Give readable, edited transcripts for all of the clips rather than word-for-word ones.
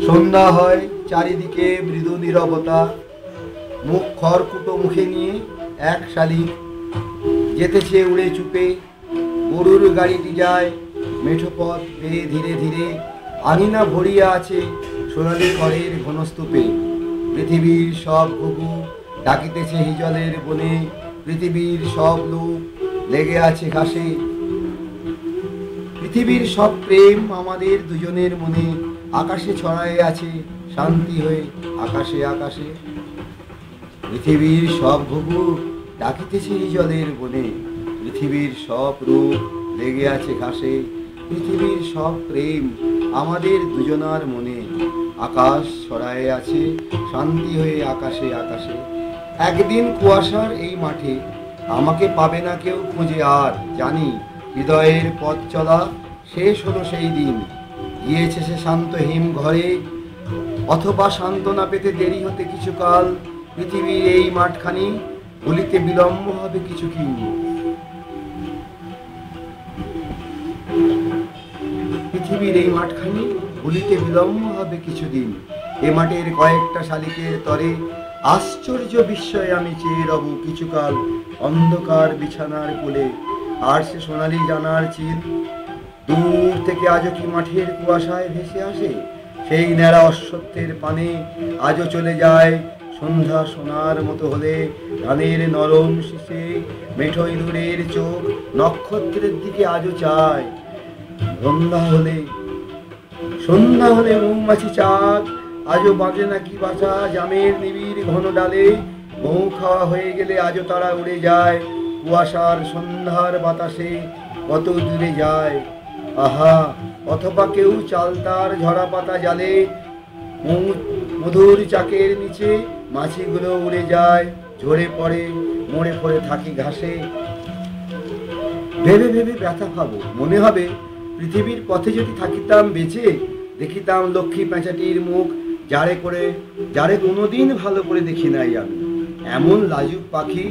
সন্ধ্যা হয়, চারিদিকে মৃদু নীরবতা। মুখ খড়কুটো মুখে নিয়ে এক শালিক যেতেছে উড়ে চুপে। গরুর গাড়িটি যায় মেঠো পথ বেয়ে ধীরে ধীরে। আঙিনা ভরিয়া আছে সোনালি খড়ের ঘনস্তূপে। পৃথিবীর সব ঘুঘু ডাকিতেছে হিজলের বনে। পৃথিবীর সব লোক লেগে আছে ঘাসে। পৃথিবীর সব প্রেম আমাদের দুজনের মনে। আকাশে ছড়ায়ে আছে শান্তি হয়ে আকাশে আকাশে। পৃথিবীর সব ঘুঘু ডাকিতেছে হিজলের বনে। পৃথিবীর সব রূপ লেগে আছে ঘাসে। পৃথিবীর সব প্রেম আমাদের দুজনার মনে। আকাশ ছড়ায়ে আছে শান্তি হয়ে আকাশে আকাশে। একদিন কুয়াশার এই মাঠে আমাকে পাবে না কেউ খুঁজে আর। জানি হৃদয়ের পথ চলা শেষ হলো সেই দিন। গিয়েছে সে শান্ত হিম ঘরে, অথবা সান্ত্বনা পেতে দেরি হতে কিছুকাল। পৃথিবীর এই মাঠখানি ভুলিতে বিলম্ব হবে কিছু কি। পৃথিবীর এই মাঠখানি ভুলিতে বিলম্ব হবে কিছুদিন। এ মাঠের কয়েকটা শালিকের তরে আশ্চর্য বিস্ময়ে আমি চেয়ে রব কিছুকাল অন্ধকার বিছানার কোলে। আর সে সোনালি জানার চিল দূর থেকে আজও কি মাঠের কুয়াশায় ভেসে আসে। সেই ন্যাড়া অশ্বত্থের পানে আজও চলে যায় সন্ধ্যা সোনার মতো হলে। ধানের নরম শীষে মেঠো ইঁদুরের চোখ নক্ষত্রের দিকে আজও চায়। সন্ধ্যা হলে মৌমাছি চাঁদ আজও বাজে নাকি বাঁচা জামের নিবিড় ঘন ডালে। মৌ খাওয়া হয়ে গেলে আজও তারা উড়ে যায় কুয়াশার সন্ধ্যার বাতাসে কত দূরে যায়। আহা, অথবা কেউ চালতার ঝরা পাতা জালে। মধুর চাকের নিচে মাছিগুলো উড়ে যায়, ঝরে পড়ে মরে পড়ে থাকি ঘাসে। ভেবে ভেবে ব্যথা পাবো, মনে হবে পৃথিবীর পথে যদি থাকিতাম বেঁচে, দেখিতাম লক্ষ্মী পেঁচাটির মুখ যারে কোনোদিন ভালো করে দেখি নাই আমি। এমন লাজুক পাখি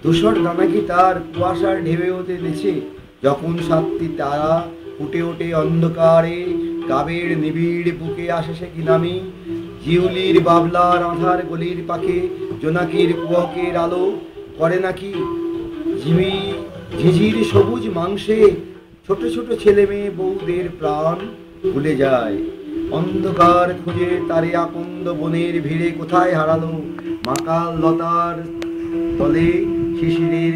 ধূসর দানা কি তার কুয়াশার ঢেবে হতে দেছে। যখন সাতটি তারা ফুটে ওঠে অন্ধকারে গাবের নিবিড় বুকে আসে সে কি নামি। জিউলির বাবলার আঁধার গলির পাখে জোনাকির কুহকের আলো করে নাকি ঝিঝির সবুজ মাংসে ছোট ছোট ছেলে মেয়ে বউদের প্রাণ ভুলে যায়। অন্ধকার খুঁজে তারে আকন্দ বনের ভিড়ে কোথায় হারালো মাকাল লতার তলে শিশিরের